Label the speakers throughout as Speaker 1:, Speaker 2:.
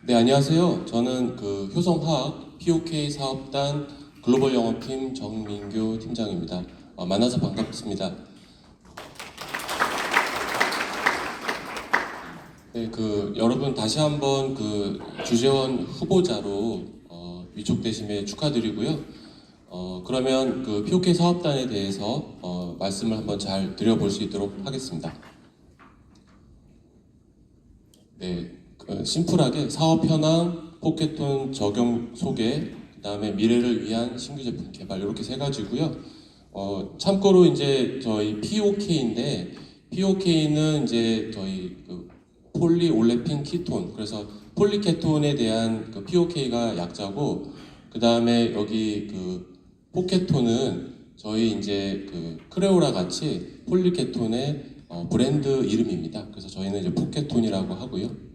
Speaker 1: 네, 안녕하세요. 저는 효성화학 POK 사업단 글로벌 영업팀 정민교 팀장입니다. 만나서 반갑습니다. 네, 여러분 다시 한번 주재원 후보자로 위촉되심에 축하드리고요. 그러면 POK 사업단에 대해서 말씀을 한번 잘 드려볼 수 있도록 하겠습니다. 네, 심플하게 사업 현황, 포켓톤 적용 소개, 그 다음에 미래를 위한 신규 제품 개발 이렇게 세 가지고요. 참고로 이제 저희 POK인데 POK는 이제 저희 폴리올레핀 키톤, 그래서 폴리케톤에 대한 POK가 약자고, 그 다음에 여기 포켓톤은 저희 이제 크레오라 같이 폴리케톤의 브랜드 이름입니다. 그래서 저희는 이제 포켓톤이라고 하고요.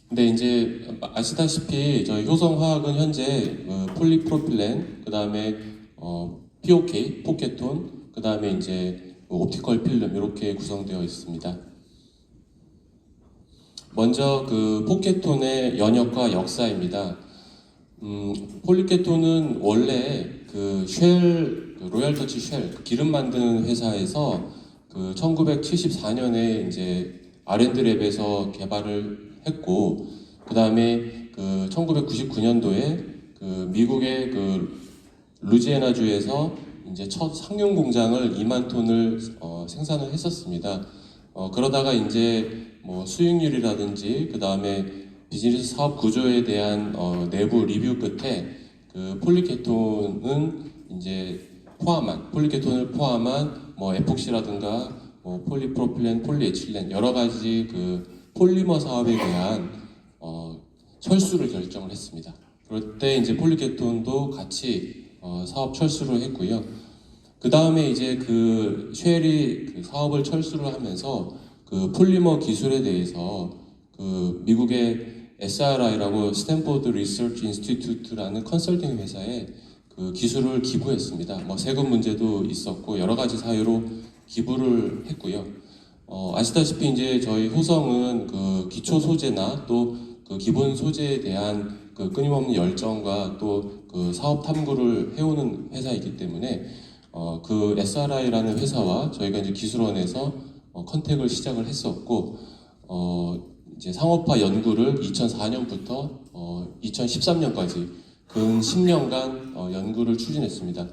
Speaker 1: 근데 이제 아시다시피 저희 효성화학은 현재 폴리프로필렌, 그 다음에 POK, 포켓톤, 그 다음에 이제 옵티컬 필름 이렇게 구성되어 있습니다. 먼저 포켓톤의 연역과 역사입니다. 폴리케톤은 원래 로얄 터치 쉘 기름 만드는 회사에서 1974년에 이제 R&D 랩에서 개발을 했고, 그 다음에 1999년도에 미국의 루지애나주에서 이제 첫 상용 공장을 2만 톤을 생산을 했었습니다. 그러다가 이제 뭐 수익률이라든지 그 다음에 비즈니스 사업 구조에 대한 내부 리뷰 끝에 폴리케톤은 이제 폴리케톤을 포함한 뭐 에폭시라든가 뭐 폴리프로필렌, 폴리에틸렌 여러 가지 폴리머 사업에 대한 철수를 결정을 했습니다. 그럴 때 이제 폴리케톤도 같이 사업 철수를 했고요. 그 다음에 이제 쉘이 사업을 철수를 하면서 폴리머 기술에 대해서 미국의 SRI라고 스탠포드 리서치 인스티튜트라는 컨설팅 회사에 기술을 기부했습니다. 뭐 세금 문제도 있었고 여러 가지 사유로 기부를 했고요. 아시다시피 이제 저희 효성은 기초 소재나 또 기본 소재에 대한 끊임없는 열정과 또 사업 탐구를 해오는 회사이기 때문에 SRI라는 회사와 저희가 이제 기술원에서 컨택을 시작을 했었고, 이제 상업화 연구를 2004년부터 2013년까지 근 10년간 연구를 추진했습니다.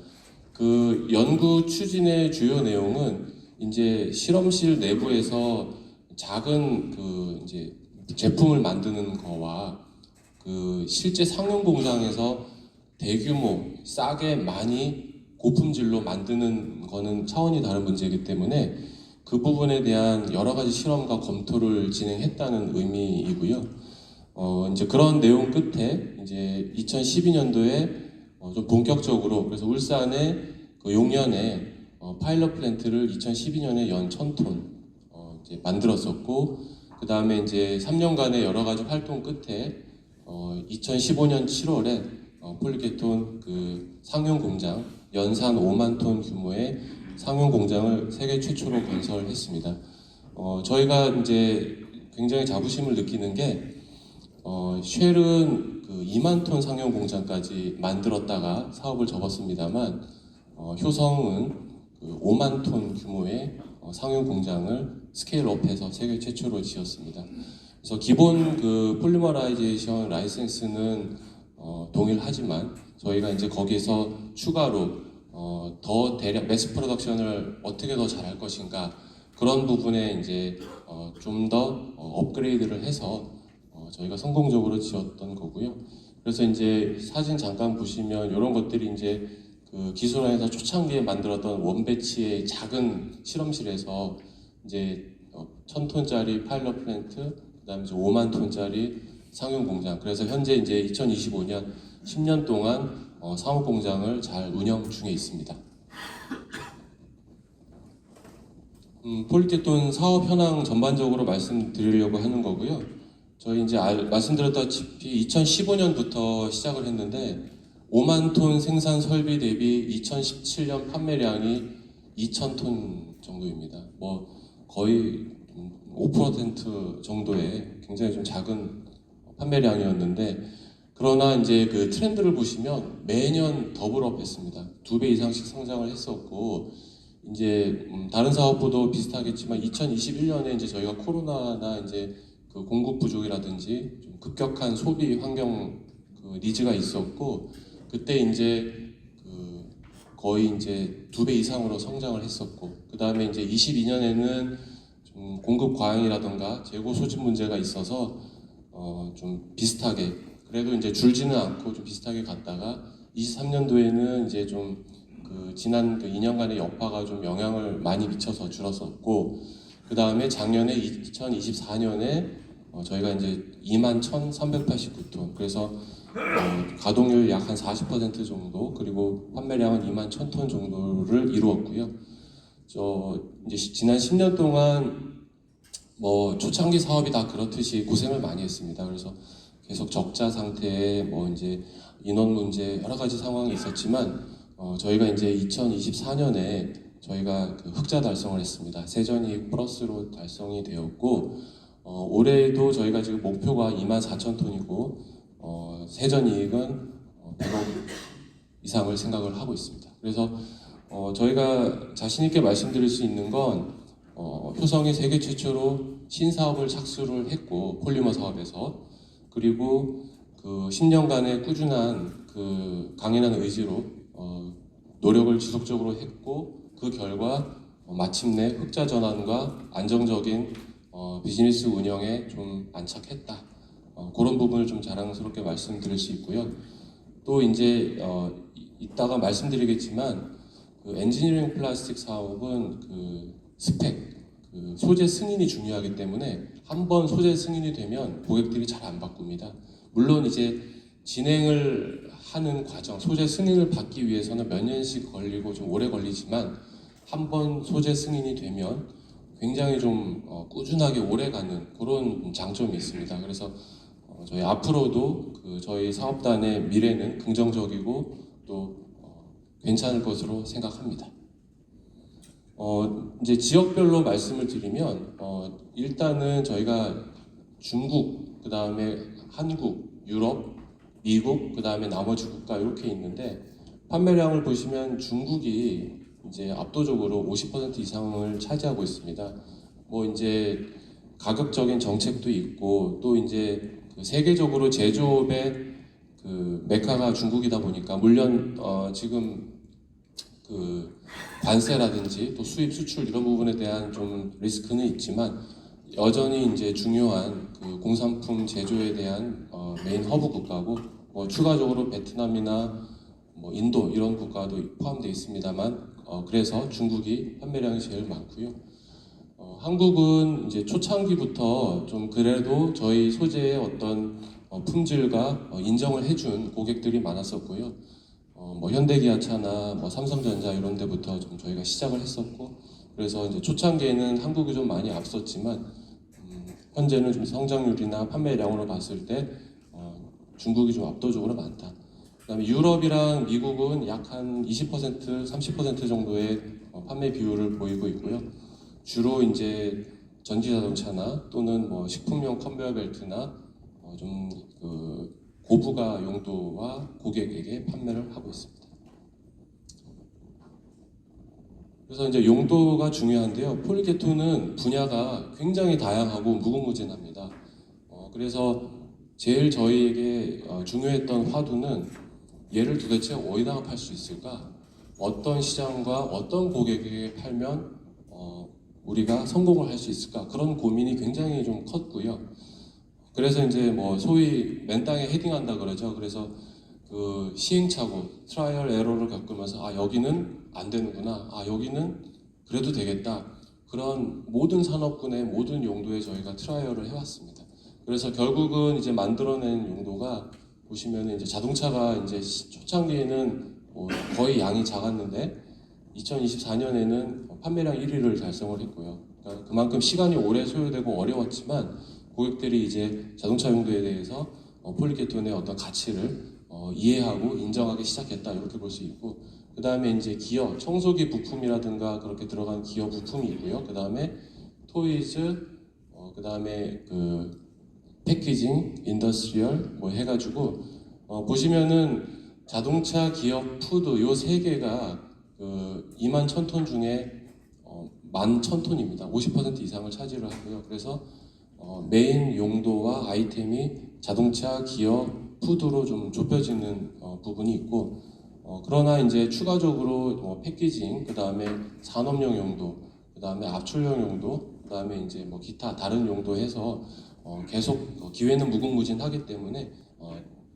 Speaker 1: 연구 추진의 주요 내용은 이제 실험실 내부에서 작은 이제 제품을 만드는 거와 실제 상용 공장에서 대규모 싸게 많이 고품질로 만드는 거는 차원이 다른 문제이기 때문에 그 부분에 대한 여러 가지 실험과 검토를 진행했다는 의미이고요. 이제 그런 내용 끝에 이제 2012년도에 좀 본격적으로, 그래서 울산의 용연에 파일럿 플랜트를 2012년에 연 1000톤 이제 만들었었고, 그 다음에 이제 3년간의 여러 가지 활동 끝에 2015년 7월에 폴리케톤 상용 공장 연산 5만 톤 규모의 상용 공장을 세계 최초로 건설했습니다. 저희가 이제 굉장히 자부심을 느끼는 게 쉘은 2만 톤 상용 공장까지 만들었다가 사업을 접었습니다만 효성은 5만 톤 규모의 상용 공장을 스케일업해서 세계 최초로 지었습니다. 그래서 기본 폴리머라이제이션 라이센스는 동일하지만 저희가 이제 거기서 추가로 더 대량 매스 프로덕션을 어떻게 더 잘할 것인가, 그런 부분에 이제 좀 더 업그레이드를 해서 저희가 성공적으로 지었던 거고요. 그래서 이제 사진 잠깐 보시면 이런 것들이 이제 기술원에서 초창기에 만들었던 원배치의 작은 실험실에서 이제 1000톤짜리 파일럿 플랜트, 그다음에 이제 5만 톤짜리 상용 공장. 그래서 현재 이제 2025년 10년 동안 상업 공장을 잘 운영 중에 있습니다. 폴리케톤 사업 현황 전반적으로 말씀드리려고 하는 거고요. 저희 이제 말씀드렸다시피 2015년부터 시작을 했는데 5만 톤 생산 설비 대비 2017년 판매량이 2,000톤 정도입니다. 뭐 거의 5% 정도의 굉장히 좀 작은 판매량이었는데, 그러나 이제 그 트렌드를 보시면 매년 더블업했습니다. 2배 이상씩 성장을 했었고, 이제 다른 사업부도 비슷하겠지만 2021년에 이제 저희가 코로나나 이제 그 공급 부족이라든지 좀 급격한 소비 환경 그 니즈가 있었고, 그때 이제 그 거의 이제 2배 이상으로 성장을 했었고, 그 다음에 이제 22년에는 좀 공급 과잉이라든가 재고 소진 문제가 있어서 좀 비슷하게, 그래도 이제 줄지는 않고 좀 비슷하게 갔다가 23년도에는 이제 좀 그 지난 그 2년간의 여파가 좀 영향을 많이 미쳐서 줄었었고, 그 다음에 작년에 2024년에 저희가 이제 21,389톤, 그래서 가동률 약 한 40% 정도, 그리고 판매량은 21,000톤 정도를 이루었고요. 이제 지난 10년 동안 뭐 초창기 사업이 다 그렇듯이 고생을 많이 했습니다. 그래서 계속 적자 상태에 뭐 이제 인원 문제 여러 가지 상황이 있었지만 저희가 이제 2024년에 저희가 그 흑자 달성을 했습니다. 세전이익 플러스로 달성이 되었고, 올해도 저희가 지금 목표가 24,000톤이고 세전이익은 100억 이상을 생각을 하고 있습니다. 그래서 저희가 자신 있게 말씀드릴 수 있는 건 효성이 세계 최초로 신사업을 착수를 했고, 폴리머 사업에서, 그리고 그 10년간의 꾸준한 그 강인한 의지로 노력을 지속적으로 했고, 그 결과 마침내 흑자 전환과 안정적인 비즈니스 운영에 좀 안착했다. 그런 부분을 좀 자랑스럽게 말씀드릴 수 있고요. 또 이제 이따가 말씀드리겠지만 그 엔지니어링 플라스틱 사업은 그 스펙, 그 소재 승인이 중요하기 때문에 한번 소재 승인이 되면 고객들이 잘 안 바꿉니다. 물론 이제 진행을 하는 과정, 소재 승인을 받기 위해서는 몇 년씩 걸리고 좀 오래 걸리지만 한번 소재 승인이 되면 굉장히 좀 꾸준하게 오래가는 그런 장점이 있습니다. 그래서 저희 앞으로도 그 저희 사업단의 미래는 긍정적이고 또 괜찮을 것으로 생각합니다. 이제 지역별로 말씀을 드리면 일단은 저희가 중국, 그 다음에 한국, 유럽, 미국, 그 다음에 나머지 국가 이렇게 있는데, 판매량을 보시면 중국이 이제 압도적으로 50% 이상을 차지하고 있습니다. 뭐 이제 가격적인 정책도 있고, 또 이제 그 세계적으로 제조업의 그 메카가 중국이다 보니까, 물론 지금 그 관세라든지 또 수입 수출 이런 부분에 대한 좀 리스크는 있지만, 여전히 이제 중요한 그 공산품 제조에 대한 메인 허브 국가고, 뭐 추가적으로 베트남이나 뭐 인도 이런 국가도 포함되어 있습니다만, 그래서 중국이 판매량이 제일 많고요. 한국은 이제 초창기부터 좀 그래도 저희 소재의 어떤 품질과 인정을 해준 고객들이 많았었고요. 뭐 현대기아차나 뭐 삼성전자 이런 데부터 좀 저희가 시작을 했었고, 그래서 이제 초창기에는 한국이 좀 많이 앞섰지만 현재는 좀 성장률이나 판매량으로 봤을 때 중국이 좀 압도적으로 많다. 그다음에 유럽이랑 미국은 약 한 20%, 30% 정도의 판매 비율을 보이고 있고요. 주로 이제 전기자동차나 또는 뭐 식품용 컨베이어 벨트나 좀 그 고부가 용도와 고객에게 판매를 하고 있습니다. 그래서 이제 용도가 중요한데요. 폴리케톤은 분야가 굉장히 다양하고 무궁무진합니다. 그래서 제일 저희에게 중요했던 화두는 얘를 도대체 어디다가 팔 수 있을까? 어떤 시장과 어떤 고객에게 팔면 우리가 성공을 할 수 있을까? 그런 고민이 굉장히 좀 컸고요. 그래서 이제 뭐 소위 맨땅에 헤딩한다 그러죠. 그래서 그 시행착오, 트라이얼 에러를 겪으면서 여기는 안 되는구나, 여기는 그래도 되겠다, 그런 모든 산업군의 모든 용도에 저희가 트라이얼을 해왔습니다. 그래서 결국은 이제 만들어낸 용도가 보시면 이제 자동차가 이제 초창기에는 거의 양이 작았는데 2024년에는 판매량 1위를 달성을 했고요. 그러니까 그만큼 시간이 오래 소요되고 어려웠지만 고객들이 이제 자동차 용도에 대해서 폴리케톤의 어떤 가치를 이해하고 인정하기 시작했다, 이렇게 볼 수 있고, 그 다음에 이제 기어, 청소기 부품이라든가 그렇게 들어간 기어 부품이 있고요. 그 다음에 토이즈, 그다음에 그 패키징, 인더스트리얼 뭐 해가지고 보시면은 자동차, 기업, 푸드 요 세 개가 그 2만 1,000톤 중에 11,000톤입니다. 50% 이상을 차지를 하고요. 그래서 메인 용도와 아이템이 자동차, 기업, 푸드로 좀 좁혀지는 부분이 있고 그러나 이제 추가적으로 패키징, 그 다음에 산업용 용도, 그 다음에 압출용 용도, 그 다음에 이제 뭐 기타 다른 용도 해서 계속 기회는 무궁무진하기 때문에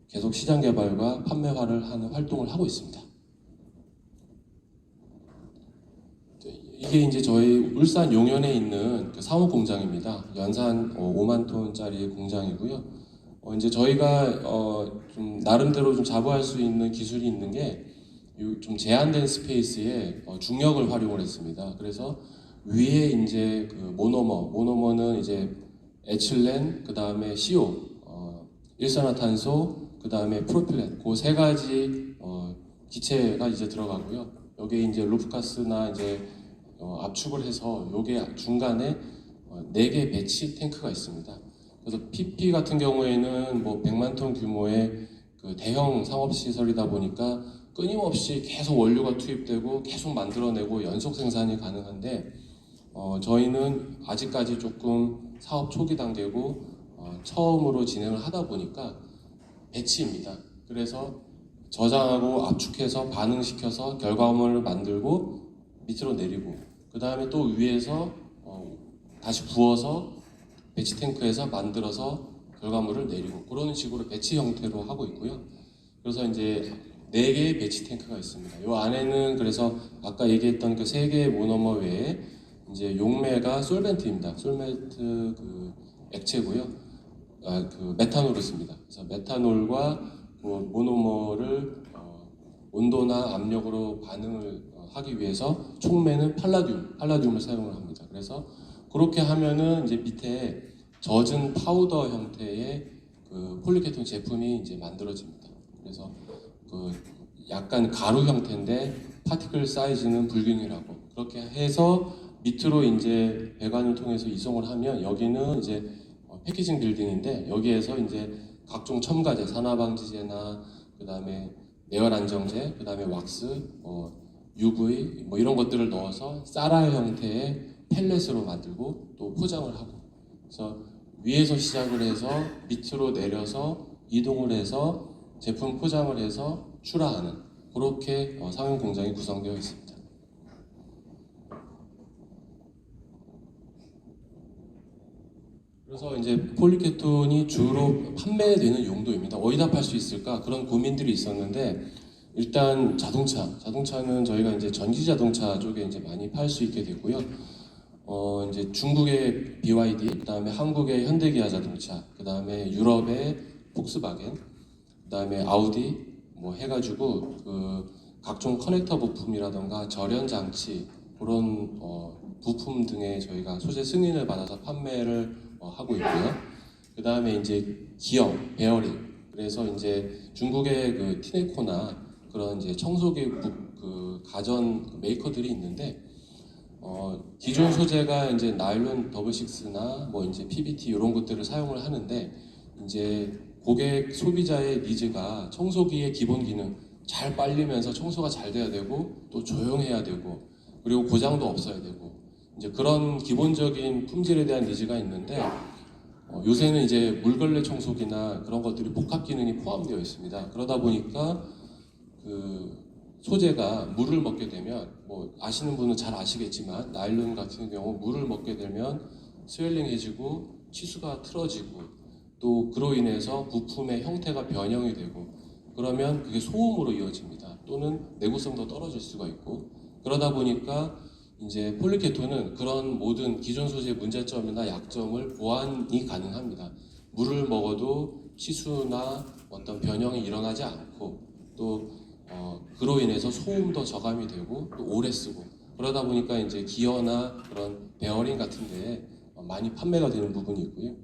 Speaker 1: 계속 시장 개발과 판매화를 하는 활동을 하고 있습니다. 이게 이제 저희 울산 용현에 있는 그 사무 공장입니다. 연산 5만 톤짜리 공장이고요. 이제 저희가 좀 나름대로 좀 자부할 수 있는 기술이 있는 게 좀 제한된 스페이스에 중력을 활용을 했습니다. 그래서 위에 이제 그 모노머는 이제 에틸렌, 그 다음에 CO, 일산화탄소, 그 다음에 프로필렌, 그 세 가지 기체가 이제 들어가고요. 여기에 이제 루프가스나 이제 압축을 해서 요게 중간에 4개 배치 탱크가 있습니다. 그래서 PP 같은 경우에는 뭐 100만 톤 규모의 그 대형 상업 시설이다 보니까 끊임없이 계속 원료가 투입되고 계속 만들어내고 연속 생산이 가능한데 저희는 아직까지 조금 사업 초기 단계고 처음으로 진행을 하다 보니까 배치입니다. 그래서 저장하고 압축해서 반응시켜서 결과물을 만들고 밑으로 내리고 그 다음에 또 위에서 다시 부어서 배치 탱크에서 만들어서 결과물을 내리고 그런 식으로 배치 형태로 하고 있고요. 그래서 이제 4개의 배치 탱크가 있습니다. 이 안에는 그래서 아까 얘기했던 그 3개의 모노머 외에 이제 용매가 솔벤트입니다. 솔벤트 그 액체고요. 그 메탄올을 씁니다. 그래서 메탄올과 그 모노머를 온도나 압력으로 반응을 하기 위해서 촉매는 팔라듐을 사용을 합니다. 그래서 그렇게 하면은 이제 밑에 젖은 파우더 형태의 그 폴리케톤 제품이 이제 만들어집니다. 그래서 그 약간 가루 형태인데 파티클 사이즈는 불균이라고 그렇게 해서 밑으로 이제 배관을 통해서 이송을 하면 여기는 이제 패키징 빌딩인데 여기에서 이제 각종 첨가제, 산화방지제나 그 다음에 내열 안정제, 그 다음에 왁스, UV 뭐 이런 것들을 넣어서 쌀알 형태의 펠렛으로 만들고 또 포장을 하고 그래서 위에서 시작을 해서 밑으로 내려서 이동을 해서 제품 포장을 해서 출하하는 그렇게 상용 공장이 구성되어 있습니다. 그래서 이제 폴리케톤이 주로 판매되는 용도입니다. 어디다 팔 수 있을까 그런 고민들이 있었는데 일단 자동차는 저희가 이제 전기 자동차 쪽에 이제 많이 팔 수 있게 됐고요. 이제 중국의 BYD, 그다음에 한국의 현대기아 자동차, 그다음에 유럽의 폭스바겐, 그다음에 아우디 뭐 해가지고 그 각종 커넥터 부품이라던가 절연 장치 그런 부품 등에 저희가 소재 승인을 받아서 판매를 하고 있고요. 그다음에 이제 기어, 베어링. 그래서 이제 중국의 그 티네코나 그런 이제 청소기 그 가전 메이커들이 있는데 기존 소재가 이제 나일론 더블식스나 뭐 이제 PBT 이런 것들을 사용을 하는데 이제 고객 소비자의 니즈가 청소기의 기본 기능 잘 빨리면서 청소가 잘 돼야 되고 또 조용해야 되고 그리고 고장도 없어야 되고 이제 그런 기본적인 품질에 대한 니즈가 있는데 요새는 이제 물걸레 청소기나 그런 것들이 복합 기능이 포함되어 있습니다. 그러다 보니까 그 소재가 물을 먹게 되면 뭐 아시는 분은 잘 아시겠지만 나일론 같은 경우 물을 먹게 되면 스웰링해지고 치수가 틀어지고 또 그로 인해서 부품의 형태가 변형이 되고 그러면 그게 소음으로 이어집니다. 또는 내구성도 떨어질 수가 있고 그러다 보니까 이제 폴리케톤은 그런 모든 기존 소재의 문제점이나 약점을 보완이 가능합니다. 물을 먹어도 치수나 어떤 변형이 일어나지 않고 또 그로 인해서 소음도 저감이 되고 또 오래 쓰고 그러다 보니까 이제 기어나 그런 베어링 같은 데에 많이 판매가 되는 부분이 있고요.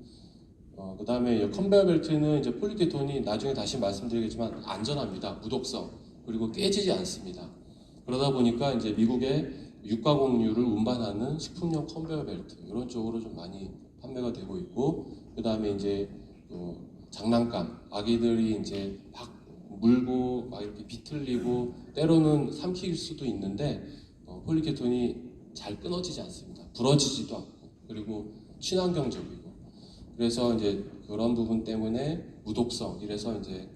Speaker 1: 그 다음에 컨베어 벨트는 이제 폴리케톤이 나중에 다시 말씀드리겠지만 안전합니다. 무독성 그리고 깨지지 않습니다. 그러다 보니까 이제 미국의 육가공유를 운반하는 식품용 컨베이어 벨트 이런 쪽으로 좀 많이 판매가 되고 있고, 그 다음에 이제 장난감, 아기들이 이제 막 물고 막 이렇게 비틀리고 때로는 삼킬 수도 있는데 폴리케톤이 잘 끊어지지 않습니다. 부러지지도 않고, 그리고 친환경적이고, 그래서 이제 그런 부분 때문에 무독성, 이래서 이제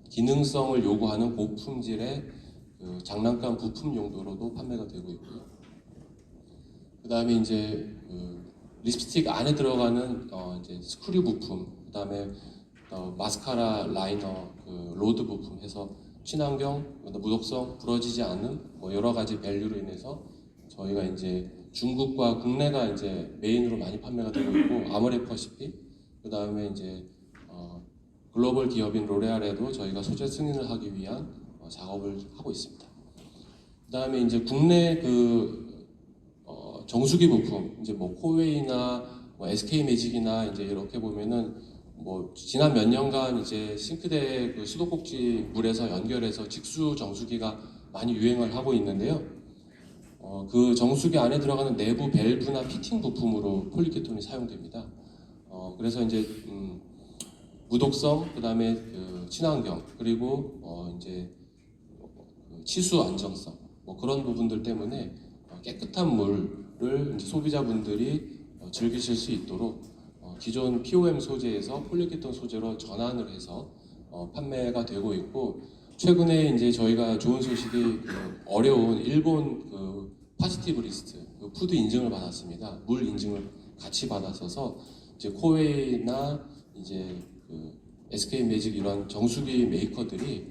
Speaker 1: 기능성을 요구하는 고품질의 장난감 부품 용도로도 판매가 되고 있고요. 그 다음에 이제 립스틱 안에 들어가는 이제 스크류 부품, 그 다음에 마스카라 라이너, 로드 부품 해서 친환경, 무독성, 부러지지 않은 뭐 여러 가지 밸류로 인해서 저희가 이제 중국과 국내가 이제 메인으로 많이 판매가 되고 있고, 아모레퍼시픽, 그 다음에 이제 글로벌 기업인 로레알에도 저희가 소재 승인을 하기 위한 작업을 하고 있습니다. 그 다음에 이제 국내 정수기 부품, 이제 뭐 코웨이나 뭐 SK 매직이나 이제 이렇게 보면은 뭐 지난 몇 년간 이제 싱크대 수도꼭지 물에서 연결해서 직수 정수기가 많이 유행을 하고 있는데요. 그 정수기 안에 들어가는 내부 밸브나 피팅 부품으로 폴리케톤이 사용됩니다. 그래서 이제 무독성, 그다음에 친환경, 그리고 이제 치수 안정성, 뭐 그런 부분들 때문에 깨끗한 물을 이제 소비자분들이 즐기실 수 있도록 기존 POM 소재에서 폴리케톤 소재로 전환을 해서 판매가 되고 있고, 최근에 이제 저희가 좋은 소식이 어려운 일본 파지티브 리스트 푸드 인증을 받았습니다. 물 인증을 같이 받았어서 이제 코웨이나 이제 SK 매직 이런 정수기 메이커들이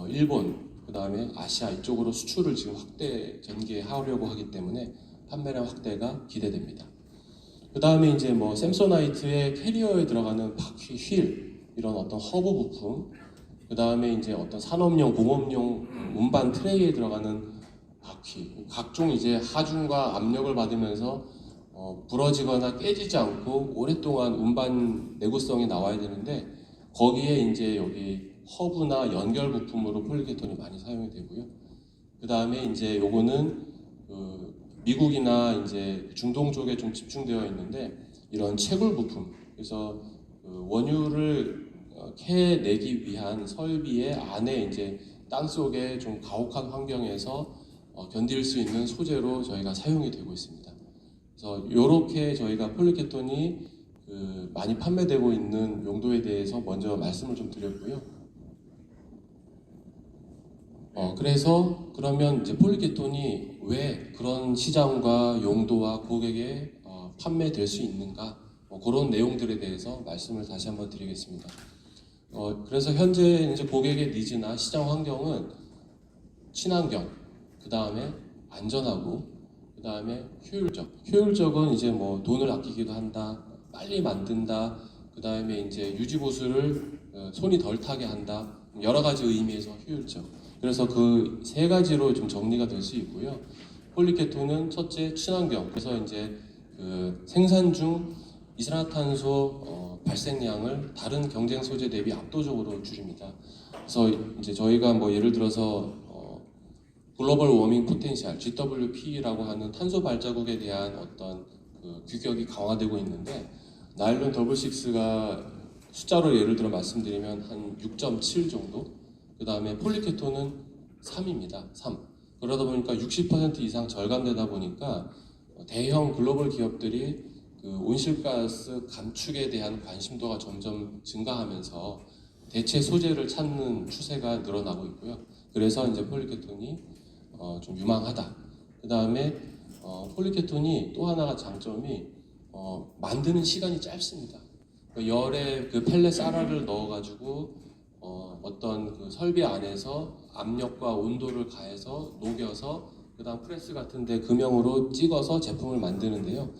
Speaker 1: 일본, 그 다음에 아시아 이쪽으로 수출을 지금 확대 전개하려고 하기 때문에 판매량 확대가 기대됩니다. 그 다음에 이제 뭐 샘소나이트의 캐리어에 들어가는 바퀴 휠, 이런 어떤 허브 부품, 그 다음에 이제 어떤 산업용, 공업용 운반 트레이에 들어가는 바퀴, 각종 이제 하중과 압력을 받으면서 부러지거나 깨지지 않고 오랫동안 운반 내구성이 나와야 되는데, 거기에 이제 여기 허브나 연결 부품으로 폴리케톤이 많이 사용이 되고요. 그 다음에 이제 요거는 미국이나 이제 중동 쪽에 좀 집중되어 있는데, 이런 채굴 부품, 그래서 원유를 캐내기 위한 설비의 안에 이제 땅 속에 좀 가혹한 환경에서 견딜 수 있는 소재로 저희가 사용이 되고 있습니다. 그래서 이렇게 저희가 폴리케톤이 많이 판매되고 있는 용도에 대해서 먼저 말씀을 좀 드렸고요. 그래서 그러면 이제 폴리케톤이 왜 그런 시장과 용도와 고객에 판매될 수 있는가, 그런 내용들에 대해서 말씀을 다시 한번 드리겠습니다. 그래서 현재 이제 고객의 니즈나 시장 환경은 친환경, 그 다음에 안전하고, 그 다음에 효율적. 효율적은 이제 뭐 돈을 아끼기도 한다, 빨리 만든다, 그 다음에 이제 유지 보수를 손이 덜 타게 한다, 여러 가지 의미에서 효율적. 그래서 그 세 가지로 좀 정리가 될 수 있고요. 폴리케톤은 첫째 친환경, 그래서 이제 생산 중 이산화탄소 발생량을 다른 경쟁 소재 대비 압도적으로 줄입니다. 그래서 이제 저희가 뭐 예를 들어서 글로벌 워밍 포텐셜 GWP라고 하는 탄소 발자국에 대한 어떤 규격이 강화되고 있는데, 나일론 더블식스가 숫자로 예를 들어 말씀드리면 한 6.7 정도, 그 다음에 폴리케톤은 3입니다. 3. 그러다 보니까 60% 이상 절감되다 보니까 대형 글로벌 기업들이 온실가스 감축에 대한 관심도가 점점 증가하면서 대체 소재를 찾는 추세가 늘어나고 있고요. 그래서 이제 폴리케톤이 좀 유망하다. 그 다음에 폴리케톤이 또 하나가 장점이 만드는 시간이 짧습니다. 열에 펠렛 쌀알을 넣어가지고 어떤 설비 안에서 압력과 온도를 가해서 녹여서 그다음 프레스 같은데 금형으로 찍어서 제품을 만드는데요.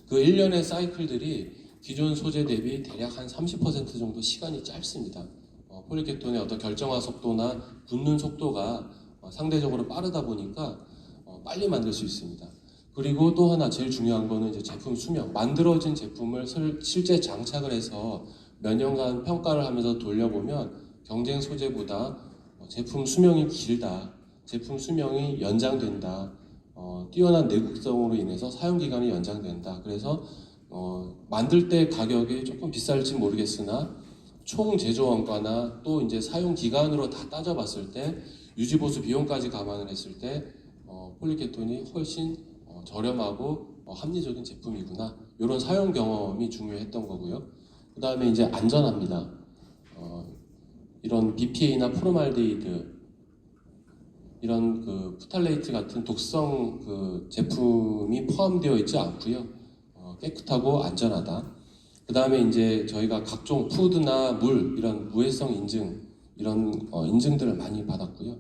Speaker 1: 그 1년의 사이클들이 기존 소재 대비 대략 한 30% 정도 시간이 짧습니다. 폴리케톤의 어떤 결정화 속도나 굳는 속도가 상대적으로 빠르다 보니까 빨리 만들 수 있습니다. 그리고 또 하나 제일 중요한 거는 이제 제품 수명, 만들어진 제품을 실제 장착을 해서 몇 년간 평가를 하면서 돌려보면 경쟁 소재보다 제품 수명이 길다, 제품 수명이 연장된다, 뛰어난 내구성으로 인해서 사용 기간이 연장된다. 그래서 만들 때 가격이 조금 비쌀지 모르겠으나 총 제조 원가나 또 이제 사용 기간으로 다 따져봤을 때 유지 보수 비용까지 감안을 했을 때 폴리케톤이 훨씬 저렴하고 합리적인 제품이구나. 이런 사용 경험이 중요했던 거고요. 그 다음에 이제 안전합니다. 이런 BPA나 포르말데히드 이런 그 프탈레이트 같은 독성 그 제품이 포함되어 있지 않고요. 깨끗하고 안전하다. 그 다음에 이제 저희가 각종 푸드나 물 이런 무해성 인증 이런 인증들을 많이 받았고요.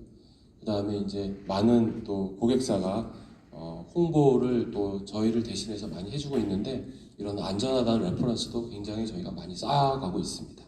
Speaker 1: 그 다음에 이제 많은 또 고객사가 홍보를 또 저희를 대신해서 많이 해주고 있는데 이런 안전하다는 레퍼런스도 굉장히 저희가 많이 쌓아가고 있습니다.